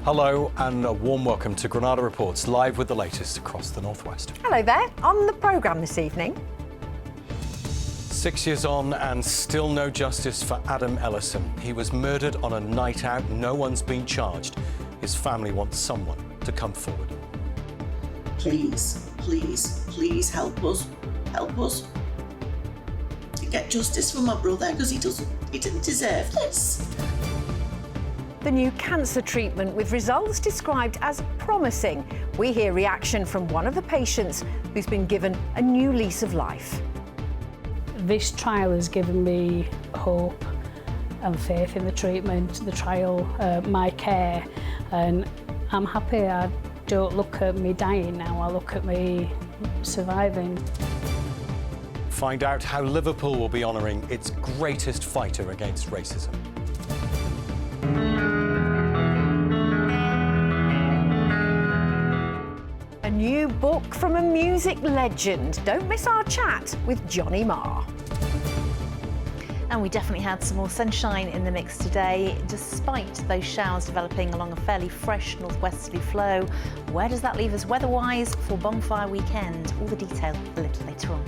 Hello and a warm welcome to Granada Reports, live with the latest across the northwest. Hello there. On the programme this evening. 6 years on and still no justice for Adam Ellison. He was murdered on a night out. No one's been charged. His family wants someone to come forward. Please, please, please help us. Help us to get justice for my brother, because he didn't deserve this. The new cancer treatment with results described as promising. We hear reaction from one of the patients who's been given a new lease of life. This trial has given me hope and faith in the treatment, the trial, my care, and I'm happy. I don't look at me dying now, I look at me surviving. Find out how Liverpool will be honouring its greatest fighter against racism. A new book from a music legend. Don't miss our chat with Johnny Marr. And we definitely had some more sunshine in the mix today, despite those showers developing along a fairly fresh northwesterly flow. Where does that leave us weather-wise for Bonfire Weekend? All the detail a little later on.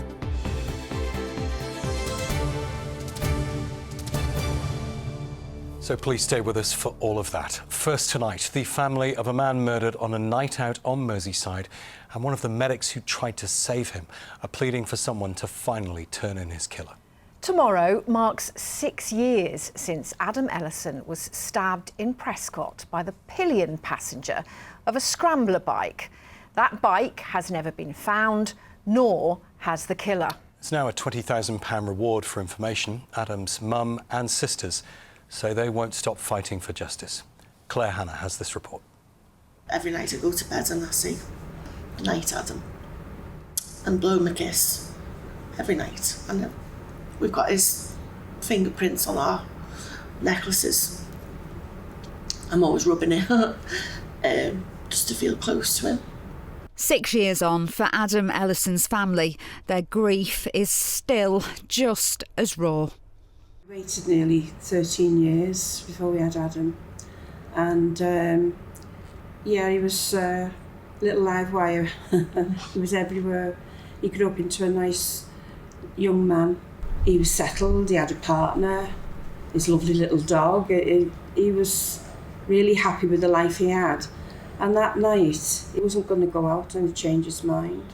So please stay with us for all of that. First tonight, the family of a man murdered on a night out on Merseyside, and one of the medics who tried to save him are pleading for someone to finally turn in his killer. Tomorrow marks 6 years since Adam Ellison was stabbed in Prescott by the pillion passenger of a scrambler bike. That bike has never been found, nor has the killer. It's now a £20,000 reward for information. Adam's mum and sisters say they won't stop fighting for justice. Claire Hannah has this report. Every night I go to bed and I say, "Good night, Adam," and blow him a kiss. Every night. And we've got his fingerprints on our necklaces. I'm always rubbing it just to feel close to him. 6 years on for Adam Ellison's family, their grief is still just as raw. We waited nearly 13 years before we had Adam, and he was a little live wire. He was everywhere. He grew up into a nice young man. He was settled, he had a partner, his lovely little dog. He was really happy with the life he had. And that night, he wasn't going to go out and change his mind.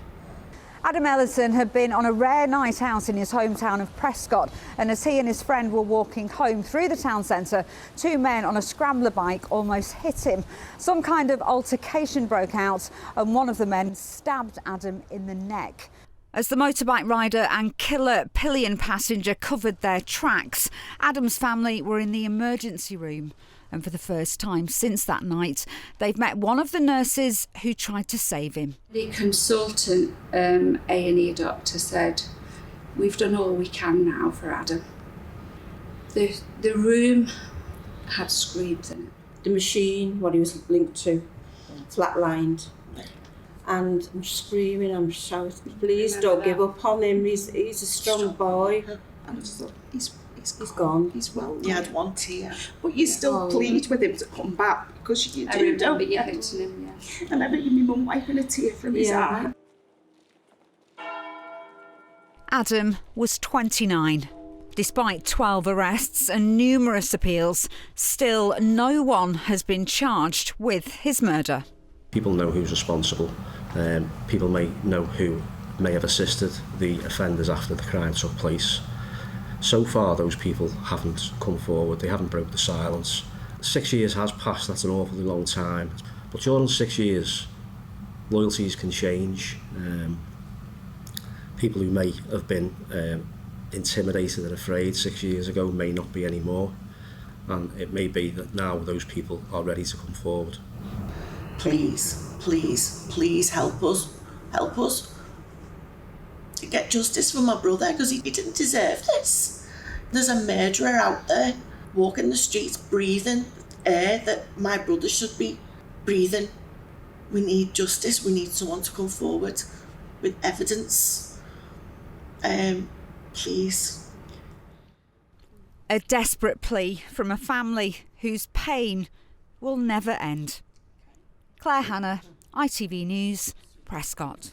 Adam Ellison had been on a rare night out in his hometown of Prescott, and as he and his friend were walking home through the town centre, two men on a scrambler bike almost hit him. Some kind of altercation broke out, and one of the men stabbed Adam in the neck. As the motorbike rider and killer pillion passenger covered their tracks, Adam's family were in the emergency room. And for the first time since that night, they've met one of the nurses who tried to save him. The consultant A&E doctor said, "We've done all we can now for Adam." The room had screams in it. The machine, what he was linked to, flatlined. And I'm screaming, I'm shouting, "Please don't give up on him, he's a strong boy." And I just thought, he's gone. He's well. He had one tear. But you still plead with him to come back, because you do, don't you? Hitting him, yeah. And I remember my mum wiping a tear from his eye. Adam was 29. Despite 12 arrests and numerous appeals, still no one has been charged with his murder. People know who's responsible. People may know who may have assisted the offenders after the crime took place. So far, those people haven't come forward. They haven't broke the silence. 6 years has passed. That's an awfully long time. But during 6 years, loyalties can change. People who may have been intimidated and afraid 6 years ago may not be anymore. And it may be that now those people are ready to come forward. Please, please, please help us. Help us to get justice for my brother, because he didn't deserve this. There's a murderer out there walking the streets breathing air that my brother should be breathing. We need justice. We need someone to come forward with evidence. Please. A desperate plea from a family whose pain will never end. Claire Hannah, ITV News, Prescott.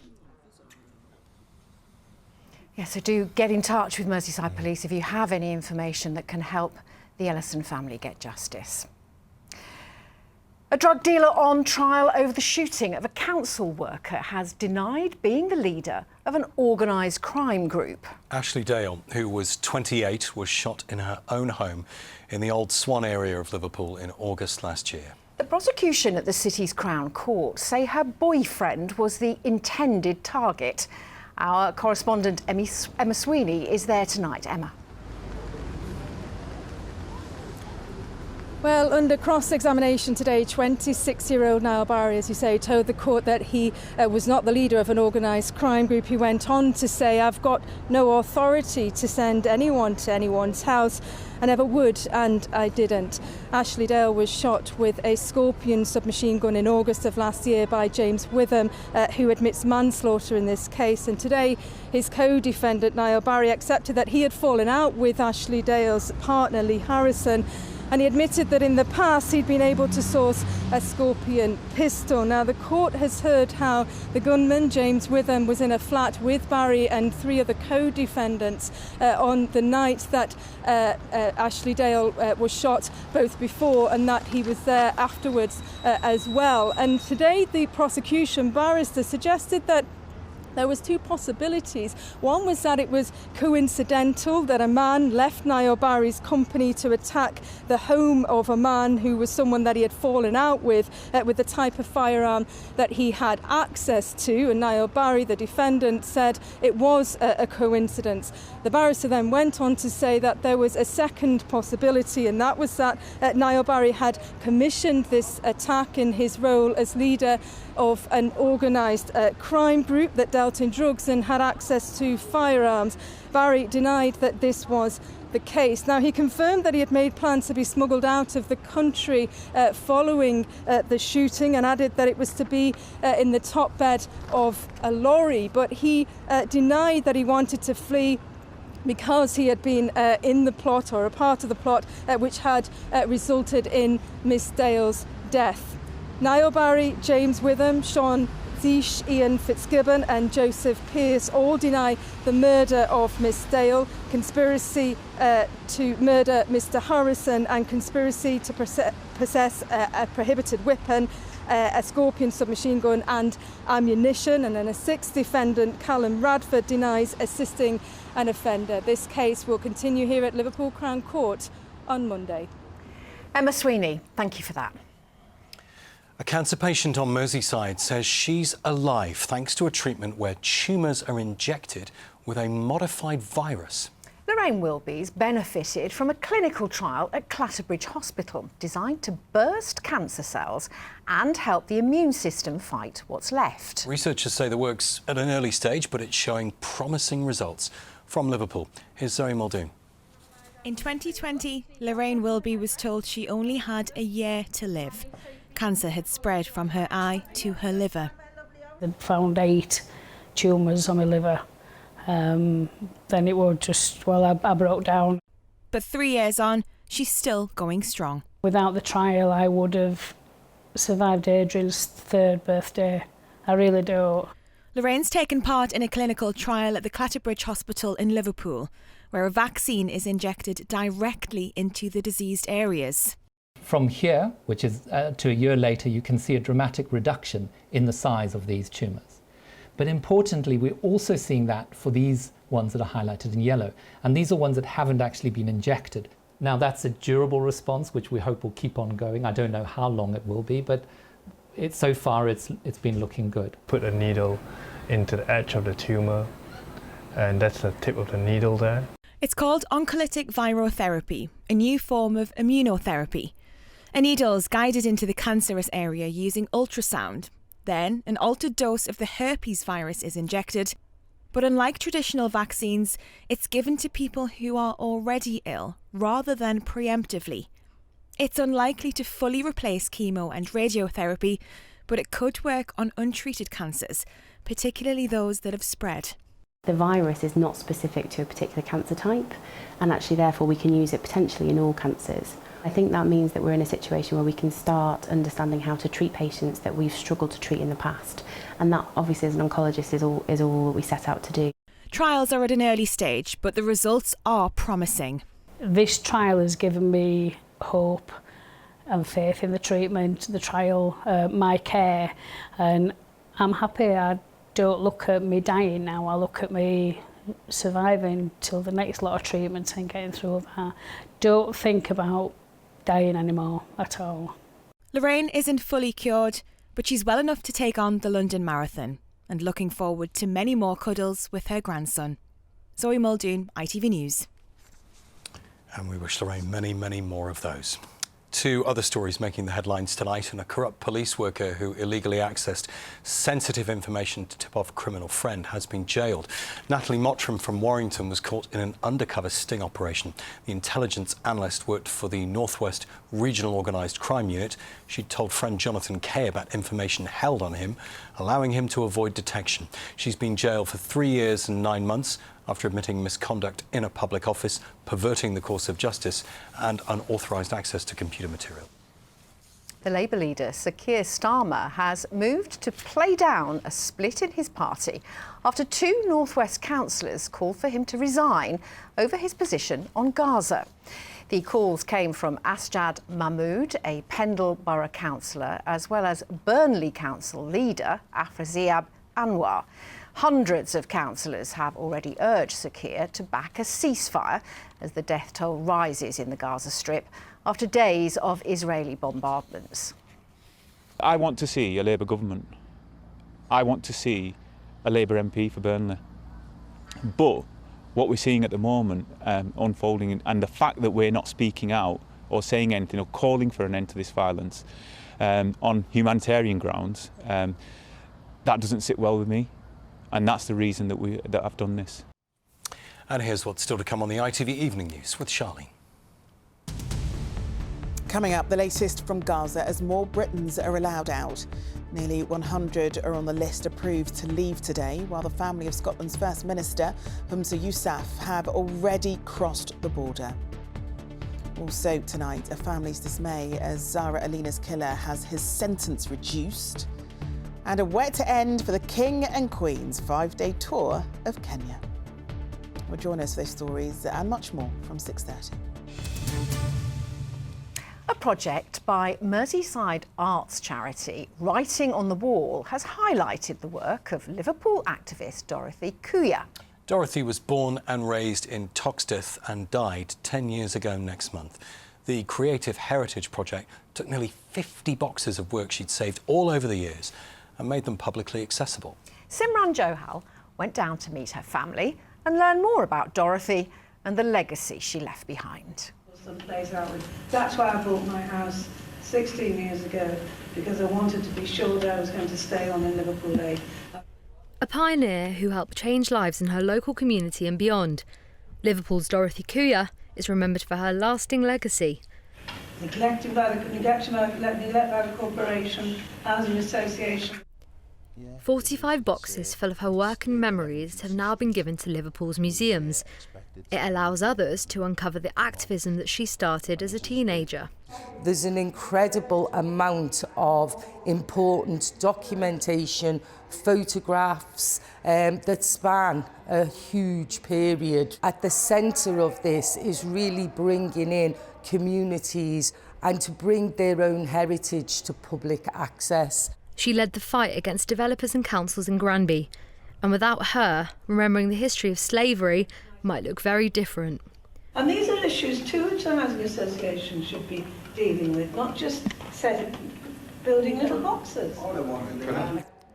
Yeah, so do get in touch with Merseyside Police if you have any information that can help the Ellison family get justice. A drug dealer on trial over the shooting of a council worker has denied being the leader of an organised crime group. Ashley Dale, who was 28, was shot in her own home in the Old Swan area of Liverpool in August last year. The prosecution at the city's Crown Court say her boyfriend was the intended target. Our correspondent Emma Sweeney is there tonight. Emma. Well, under cross-examination today, 26-year-old Niall Barry, as you say, told the court that he was not the leader of an organised crime group. He went on to say, "I've got no authority to send anyone to anyone's house. I never would, and I didn't." Ashley Dale was shot with a Scorpion submachine gun in August of last year by James Witham, who admits manslaughter in this case. And today, his co-defendant, Niall Barry, accepted that he had fallen out with Ashley Dale's partner, Lee Harrison, and he admitted that in the past he'd been able to source a Scorpion pistol. Now, the court has heard how the gunman, James Witham, was in a flat with Barry and 3 other co-defendants on the night that Ashley Dale was shot, both before and that he was there afterwards as well. And today the prosecution barrister suggested that there was 2 possibilities. One was that it was coincidental that a man left Niall Barry's company to attack the home of a man who was someone that he had fallen out with the type of firearm that he had access to. And Niall Barry, the defendant, said it was a coincidence. The barrister then went on to say that there was a second possibility, and that was that Niall Barry had commissioned this attack in his role as leader of an organised crime group that dealt in drugs and had access to firearms. Barry denied that this was the case. Now, he confirmed that he had made plans to be smuggled out of the country following the shooting, and added that it was to be in the top bed of a lorry, but he denied that he wanted to flee because he had been in the plot, or a part of the plot, which had resulted in Miss Dale's death. Niall Barry, James Witham, Sean Zeish, Ian Fitzgibbon and Joseph Pearce all deny the murder of Miss Dale, conspiracy to murder Mr Harrison and conspiracy to possess a prohibited weapon, a Scorpion submachine gun and ammunition. And then a 6th defendant, Callum Radford, denies assisting an offender. This case will continue here at Liverpool Crown Court on Monday. Emma Sweeney, thank you for that. A cancer patient on Merseyside says she's alive thanks to a treatment where tumours are injected with a modified virus. Lorraine Wilby's benefited from a clinical trial at Clatterbridge Hospital designed to burst cancer cells and help the immune system fight what's left. Researchers say the work's at an early stage, but it's showing promising results. From Liverpool, here's Zoe Muldoon. In 2020, Lorraine Wilby was told she only had a year to live. Cancer had spread from her eye to her liver. They found 8 tumours on my liver. Then it was just, well, I broke down. But 3 years on, she's still going strong. Without the trial, I would have survived Adrian's 3rd birthday. I really do. Lorraine's taken part in a clinical trial at the Clatterbridge Hospital in Liverpool, where a vaccine is injected directly into the diseased areas. From here, which is to a year later, you can see a dramatic reduction in the size of these tumours. But importantly, we're also seeing that for these ones that are highlighted in yellow. And these are ones that haven't actually been injected. Now, that's a durable response, which we hope will keep on going. I don't know how long it will be, but so far it's been looking good. Put a needle into the edge of the tumour, and that's the tip of the needle there. It's called oncolytic virotherapy, a new form of immunotherapy. A needle is guided into the cancerous area using ultrasound. Then, an altered dose of the herpes virus is injected. But unlike traditional vaccines, it's given to people who are already ill, rather than preemptively. It's unlikely to fully replace chemo and radiotherapy, but it could work on untreated cancers, particularly those that have spread. The virus is not specific to a particular cancer type, and actually therefore we can use it potentially in all cancers. I think that means that we're in a situation where we can start understanding how to treat patients that we've struggled to treat in the past. And that, obviously, as an oncologist, is all that we set out to do. Trials are at an early stage, but the results are promising. This trial has given me hope and faith in the treatment, the trial, my care, and I'm happy. I don't look at me dying now, I look at me surviving till the next lot of treatments and getting through that. Don't think about dying anymore at all. Lorraine isn't fully cured, but she's well enough to take on the London Marathon and looking forward to many more cuddles with her grandson. Zoe Muldoon, ITV News. And we wish Lorraine many, many more of those. Two other stories making the headlines tonight, and a corrupt police worker who illegally accessed sensitive information to tip off a criminal friend has been jailed. Natalie Mottram from Warrington was caught in an undercover sting operation. The intelligence analyst worked for the North West Regional Organised Crime Unit. She'd told friend Jonathan Kay about information held on him, allowing him to avoid detection. She's been jailed for 3 years and 9 months after admitting misconduct in a public office, perverting the course of justice and unauthorised access to computer material. The Labour leader, Sir Keir Starmer, has moved to play down a split in his party after 2 North West councillors called for him to resign over his position on Gaza. The calls came from Asjad Mahmood, a Pendle Borough councillor, as well as Burnley Council leader Afraziab Anwar. Hundreds of councillors have already urged Sir Keir to back a ceasefire as the death toll rises in the Gaza Strip after days of Israeli bombardments. I want to see a Labour government. I want to see a Labour MP for Burnley. But what we're seeing at the moment unfolding, and the fact that we're not speaking out or saying anything or calling for an end to this violence on humanitarian grounds, that doesn't sit well with me. And that's the reason that I've done this. And here's what's still to come on the ITV Evening News with Charlene. Coming up, the latest from Gaza as more Britons are allowed out. Nearly 100 are on the list approved to leave today, while the family of Scotland's First Minister, Humza Yousaf, have already crossed the border. Also tonight, a family's dismay as Zara Alina's killer has his sentence reduced. And a wet end for the King and Queen's 5-day tour of Kenya. Well, join us for those stories and much more from 6:30. A project by Merseyside arts charity Writing on the Wall has highlighted the work of Liverpool activist Dorothy Kuya. Dorothy was born and raised in Toxteth and died 10 years ago next month. The Creative Heritage Project took nearly 50 boxes of work she'd saved all over the years and made them publicly accessible. Simran Johal went down to meet her family and learn more about Dorothy and the legacy she left behind. That's why I bought my house 16 years ago, because I wanted to be sure that I was going to stay on in Liverpool Day. A pioneer who helped change lives in her local community and beyond, Liverpool's Dorothy Kuya is remembered for her lasting legacy. Neglected by the corporation, housing association. 45 boxes full of her work and memories have now been given to Liverpool's museums. It allows others to uncover the activism that she started as a teenager. There's an incredible amount of important documentation, photographs that span a huge period. At the centre of this is really bringing in communities and to bring their own heritage to public access. She led the fight against developers and councils in Granby, and without her, remembering the history of slavery might look very different. And these are issues too which the housing association should be dealing with, not just building little boxes.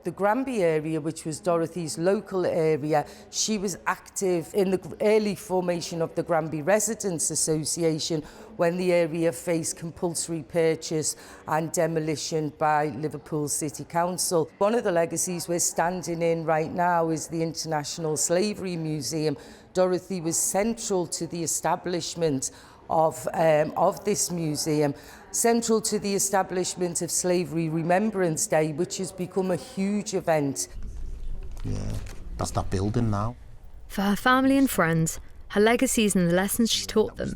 The Granby area, which was Dorothy's local area, she was active in the early formation of the Granby Residents Association when the area faced compulsory purchase and demolition by Liverpool City Council. One of the legacies we're standing in right now is the International Slavery Museum. Dorothy was central to the establishment of this museum, central to the establishment of Slavery Remembrance Day, which has become a huge event. Yeah, that's that building now. For her family and friends, her legacy is in the lessons she taught them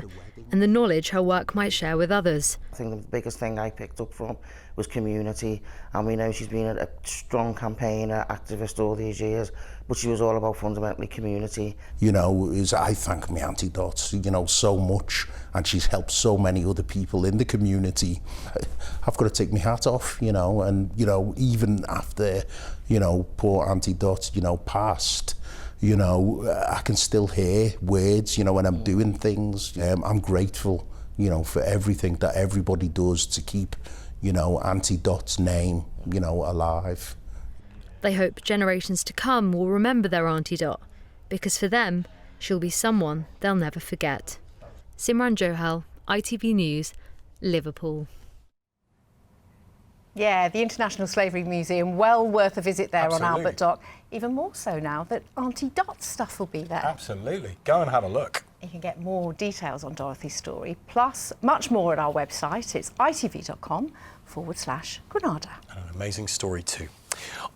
and the knowledge her work might share with others. I think the biggest thing I picked up from was community, and we know she's been a strong campaigner, activist all these years, but she was all about fundamentally community. You know, I thank my Auntie Dot, you know, so much, and she's helped so many other people in the community. I've got to take my hat off, you know, and, you know, even after, you know, poor Auntie Dot, you know, passed, you know, I can still hear words, you know, when I'm doing things. I'm grateful, you know, for everything that everybody does to keep, you know, Auntie Dot's name, you know, alive. They hope generations to come will remember their Auntie Dot, because for them, she'll be someone they'll never forget. Simran Johal, ITV News, Liverpool. Yeah, the International Slavery Museum, well worth a visit there. Absolutely. On Albert Dock. Even more so now that Auntie Dot's stuff will be there. Absolutely. Go and have a look. You can get more details on Dorothy's story, plus much more at our website. It's itv.com/Granada. And an amazing story too.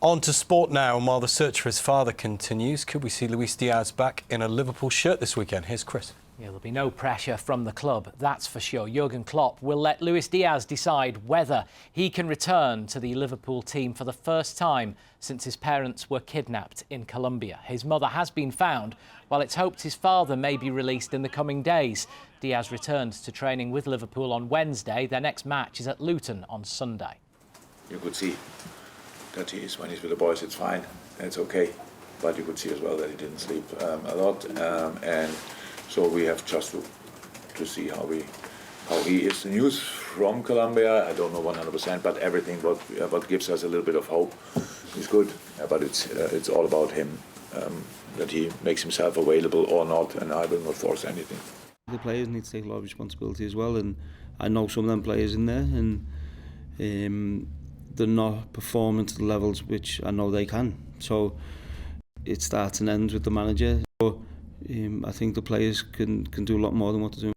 On to sport now, and while the search for his father continues, could we see Luis Diaz back in a Liverpool shirt this weekend? Here's Chris. Yeah, there'll be no pressure from the club, that's for sure. Jurgen Klopp will let Luis Diaz decide whether he can return to the Liverpool team for the first time since his parents were kidnapped in Colombia. His mother has been found, while it's hoped his father may be released in the coming days. Diaz returns to training with Liverpool on Wednesday. Their next match is at Luton on Sunday. You could see that when he's with the boys, it's fine, it's okay. But you could see as well that he didn't sleep a lot, and so we have just to see how he is. The news from Colombia, I don't know 100%, but everything what gives us a little bit of hope is good. But it's all about him, that he makes himself available or not, and I will not force anything. The players need to take a lot of responsibility as well, and I know some of them players in there, and they're not performing to the levels which I know they can. So it starts and ends with the manager. But I think the players can do a lot more than what they're doing.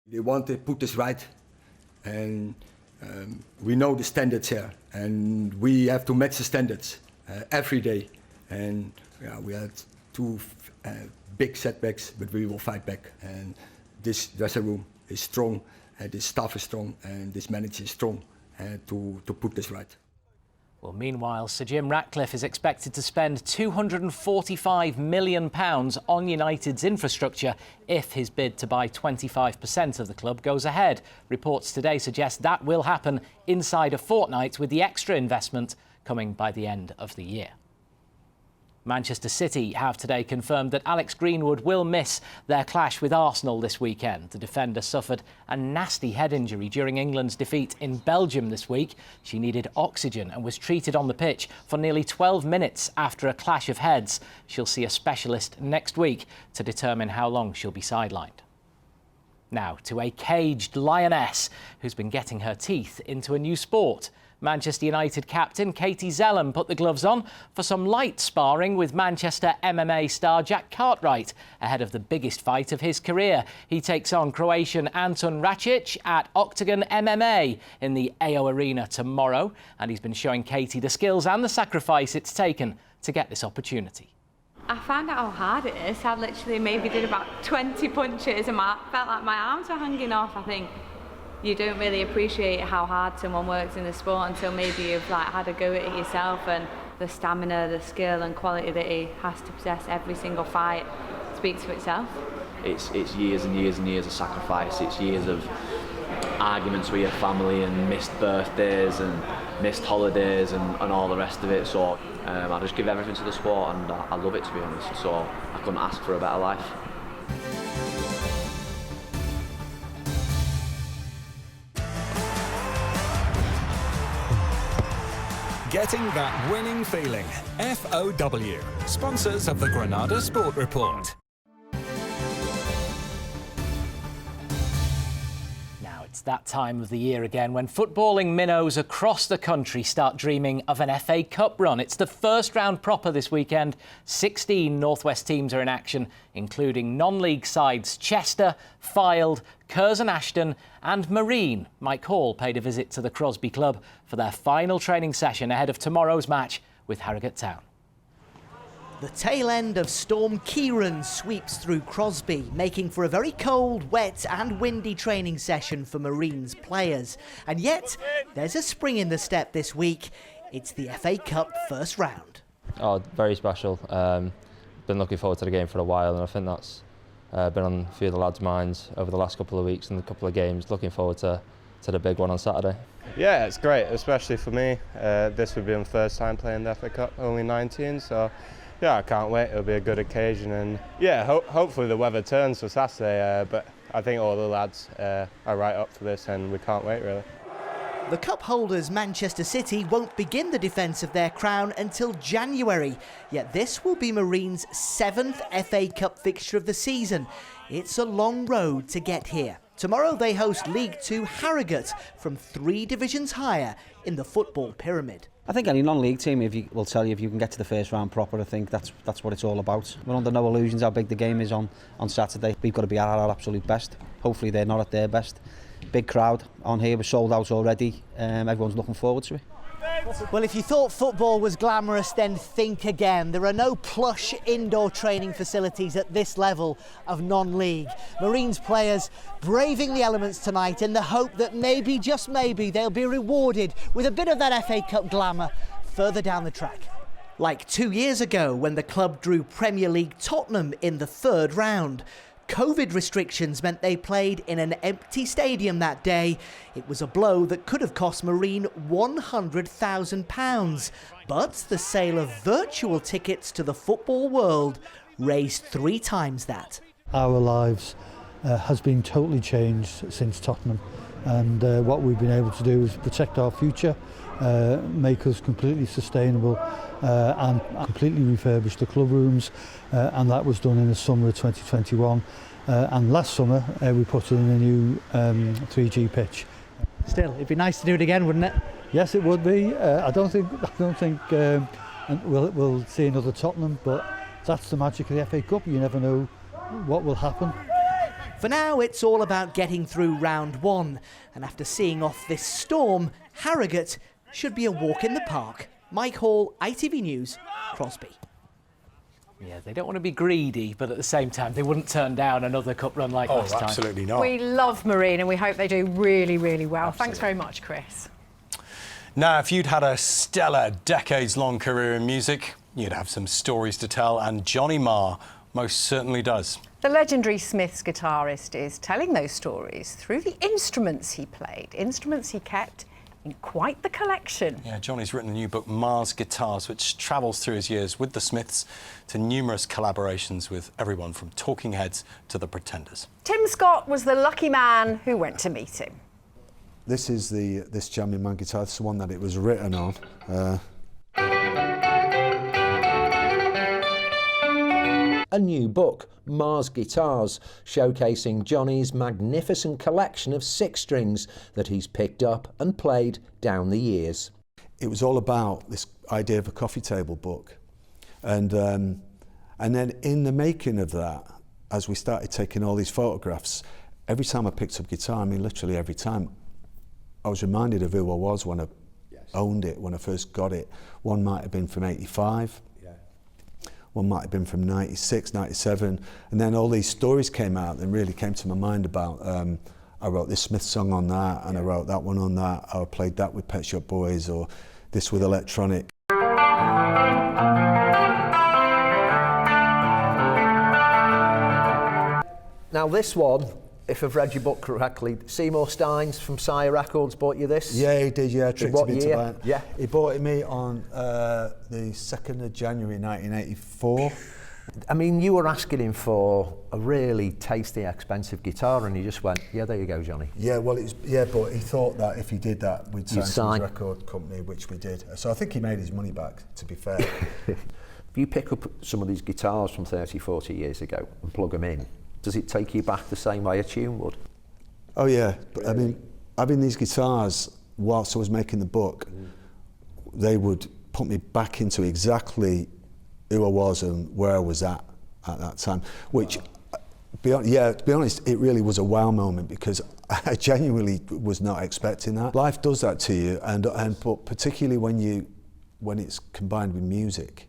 They want to put this right, and we know the standards here, and we have to match the standards every day. And yeah, we had two big setbacks, but we will fight back. And this dressing room is strong, this staff is strong, and this manager is strong to put this right. Well, meanwhile, Sir Jim Ratcliffe is expected to spend £245 million on United's infrastructure if his bid to buy 25% of the club goes ahead. Reports today suggest that will happen inside a fortnight, with the extra investment coming by the end of the year. Manchester City have today confirmed that Alex Greenwood will miss their clash with Arsenal this weekend. The defender suffered a nasty head injury during England's defeat in Belgium this week. She needed oxygen and was treated on the pitch for nearly 12 minutes after a clash of heads. She'll see a specialist next week to determine how long she'll be sidelined. Now to a caged lioness who's been getting her teeth into a new sport. Manchester United captain Katie Zelem put the gloves on for some light sparring with Manchester MMA star Jack Cartwright ahead of the biggest fight of his career. He takes on Croatian Anton Racic at Octagon MMA in the AO Arena tomorrow, and he's been showing Katie the skills and the sacrifice it's taken to get this opportunity. I found out how hard it is. I literally maybe did about 20 punches and felt like my arms were hanging off. I think you don't really appreciate how hard someone works in the sport until maybe you've had a go at it yourself, and the stamina, the skill and quality that he has to possess every single fight speaks for itself. It's years and years and years of sacrifice. It's years of arguments with your family and missed birthdays and missed holidays and all the rest of it. So I just give everything to the sport, and I love it, to be honest. So I couldn't ask for a better life. Getting that winning feeling. FOW, sponsors of the Granada Sport Report. Now it's that time of the year again when footballing minnows across the country start dreaming of an FA Cup run. It's the first round proper this weekend. 16 North West teams are in action, including non-league sides Chester, Fylde, Curzon Ashton and Marine. Mike Hall paid a visit to the Crosby Club for their final training session ahead of tomorrow's match with Harrogate Town. The tail end of Storm Kieran sweeps through Crosby, making for a very cold, wet and windy training session for Marines players. And yet, there's a spring in the step this week. It's the FA Cup first round. Oh, very special. Been looking forward to the game for a while, and I think that's been on a few of the lads' minds over the last couple of weeks and a couple of games. Looking forward to the big one on Saturday. Yeah, it's great, especially for me. This would be my first time playing the FA Cup, only 19, so yeah, I can't wait. It'll be a good occasion, and yeah, hopefully the weather turns for Saturday, but I think all the lads are right up for this, and we can't wait really. The cup holders Manchester City won't begin the defence of their crown until January, yet this will be Marines' 7th FA Cup fixture of the season. It's a long road to get here. Tomorrow they host League 2 Harrogate from 3 divisions higher in the football pyramid. I think any non-league team will tell you if you can get to the first round proper. I think that's what it's all about. We're under no illusions how big the game is on Saturday. We've got to be at our absolute best. Hopefully they're not at their best. Big crowd on here, we're sold out already. Everyone's looking forward to it. Well, if you thought football was glamorous, then think again. There are no plush indoor training facilities at this level of non-league. Marines players braving the elements tonight in the hope that maybe, just maybe, they'll be rewarded with a bit of that FA Cup glamour further down the track. Like 2 years ago when the club drew Premier League Tottenham in the 3rd round. COVID restrictions meant they played in an empty stadium that day. It was a blow that could have cost Marine £100,000. But the sale of virtual tickets to the football world raised 3 times that. Our lives has been totally changed since Tottenham, and what we've been able to do is protect our future, make us completely sustainable, and completely refurbish the club rooms, and that was done in the summer of 2021. And last summer we put in a new 3G pitch. Still, it'd be nice to do it again, wouldn't it? Yes, it would be. I don't think we'll see another Tottenham, but that's the magic of the FA Cup. You never know what will happen. For now, it's all about getting through round 1, and after seeing off this storm, Harrogate should be a walk in the park. Mike Hall, ITV News, Crosby. Yeah, they don't want to be greedy, but at the same time, they wouldn't turn down another cup run like last time. Absolutely not. We love Marine and we hope they do really, really well. Absolutely. Thanks very much, Chris. Now, if you'd had a stellar, decades-long career in music, you'd have some stories to tell, and Johnny Marr most certainly does. The legendary Smiths guitarist is telling those stories through the instruments he played, instruments he kept in quite the collection. Yeah, Johnny's written a new book, Marr's Guitars, which travels through his years with the Smiths to numerous collaborations with everyone from Talking Heads to the Pretenders. Tim Scott was the lucky man who went to meet him. This is this Jamming Man guitar. It's the one that it was written on. A new book, Marr's Guitars, showcasing Johnny's magnificent collection of 6 strings that he's picked up and played down the years. It was all about this idea of a coffee table book, and then in the making of that, as we started taking all these photographs, every time I picked up guitar, I mean literally every time, I was reminded of who I was when I owned it, when I first got it. One might have been from 85. One might have been from 96, 97, and then all these stories came out and really came to my mind about, I wrote this Smith song on that, and I wrote that one on that, or I played that with Pet Shop Boys, or this with Electronic. Now this one, if I've read your book correctly, Seymour Steins from Sire Records bought you this? Yeah, he did, yeah, tricked me into buying it. Yeah. He bought it me on the 2nd of January 1984. I mean, you were asking him for a really tasty, expensive guitar, and he just went, yeah, there you go, Johnny. Yeah, well, but he thought that if he did that, we'd sign to his record company, which we did. So I think he made his money back, to be fair. If you pick up some of these guitars from 30, 40 years ago and plug them in, does it take you back the same way a tune would? Oh yeah, but I mean, having these guitars whilst I was making the book, they would put me back into exactly who I was and where I was at that time. Which, to be honest, it really was a wow moment, because I genuinely was not expecting that. Life does that to you, but particularly when it's combined with music,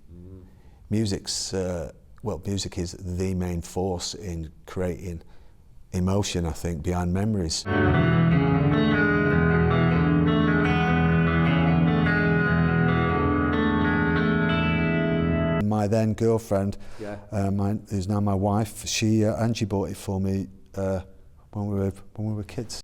music is the main force in creating emotion, I think, behind memories. My then girlfriend, who's now my wife, Angie bought it for me when we were kids.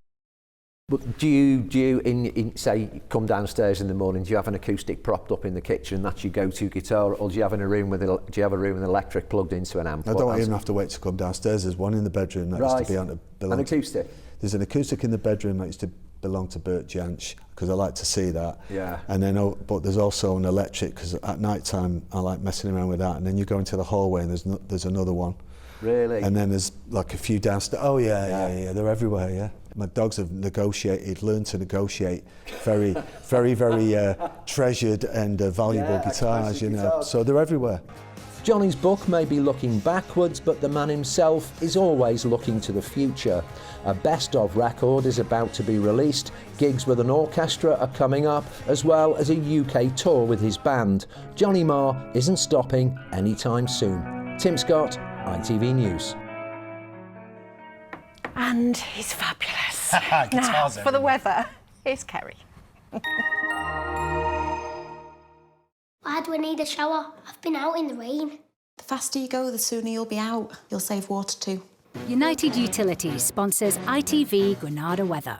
But do you say, come downstairs in the morning, do you have an acoustic propped up in the kitchen, that's your go-to guitar, or do you have a room with an electric plugged into an amp? I don't even have to wait to come downstairs. There's one in the bedroom that used to be an acoustic. There's an acoustic in the bedroom that used to belong to Bert Jansch, because I like to see that. Yeah. And then, but there's also an electric, because at night time I like messing around with that. And then you go into the hallway and there's another one. Really? And then there's like a few downstairs. Oh yeah, they're everywhere. Yeah. My dogs have learned to negotiate very, very, very treasured and valuable guitars, you know. So they're everywhere. Johnny's book may be looking backwards, but the man himself is always looking to the future. A best-of record is about to be released, gigs with an orchestra are coming up, as well as a UK tour with his band. Johnny Marr isn't stopping anytime soon. Tim Scott, ITV News. And he's fabulous. Now, for the weather, here's Kerry. Why do I need a shower? I've been out in the rain. The faster you go, the sooner you'll be out. You'll save water too. United Utilities sponsors ITV Granada Weather.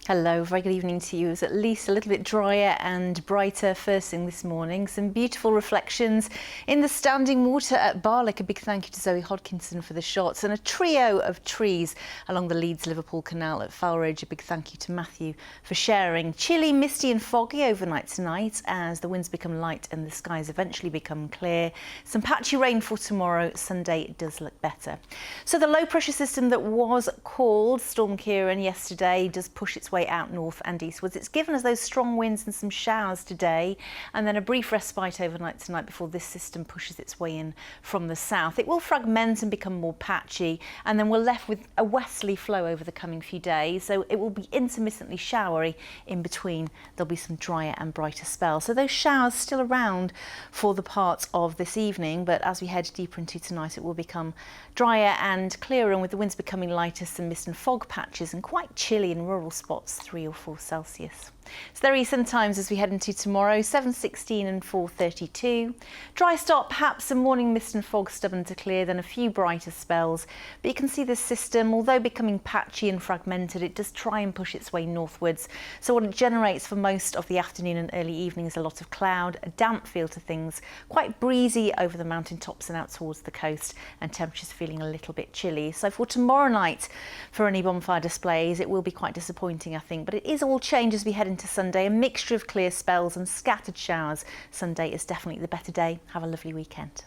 Hello, very good evening to you. It was at least a little bit drier and brighter first thing this morning. Some beautiful reflections in the standing water at Barlick. A big thank you to Zoe Hodkinson for the shots, and a trio of trees along the Leeds-Liverpool Canal at Falridge. A big thank you to Matthew for sharing. Chilly, misty and foggy overnight tonight as the winds become light and the skies eventually become clear. Some patchy rain for tomorrow. Sunday does look better. So the low pressure system that was called Storm Ciarán yesterday does push its way out north and eastwards. It's given us those strong winds and some showers today, and then a brief respite overnight tonight before this system pushes its way in from the south. It will fragment and become more patchy, and then we're left with a westerly flow over the coming few days, so it will be intermittently showery in between. There'll be some drier and brighter spells. So those showers still around for the parts of this evening, but as we head deeper into tonight, it will become drier and clearer, and with the winds becoming lighter, some mist and fog patches and quite chilly in rural spots, 3 or 4 Celsius. So there are Eastern times as we head into tomorrow, 7:16 and 4:32. Dry start, perhaps some morning mist and fog stubborn to clear, then a few brighter spells. But you can see this system, although becoming patchy and fragmented, it does try and push its way northwards. So what it generates for most of the afternoon and early evening is a lot of cloud, a damp feel to things, quite breezy over the mountain tops and out towards the coast, and temperatures feeling a little bit chilly. So for tomorrow night, for any bonfire displays, it will be quite disappointing, I think. But it is all change as we head into Sunday, a mixture of clear spells and scattered showers. Sunday is definitely the better day. Have a lovely weekend.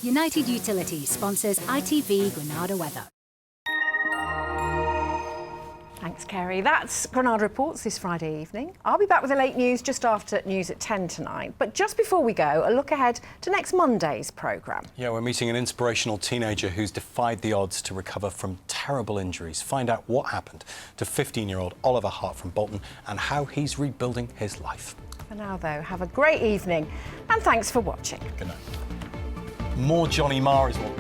United Utilities sponsors ITV Granada Weather. Thanks, Kerry. That's Granada Reports this Friday evening. I'll be back with the late news just after news at 10 tonight. But just before we go, a look ahead to next Monday's programme. Yeah, we're meeting an inspirational teenager who's defied the odds to recover from terrible injuries. Find out what happened to 15-year-old Oliver Hart from Bolton and how he's rebuilding his life. For now, though, have a great evening and thanks for watching. Good night. More Johnny Marr is what...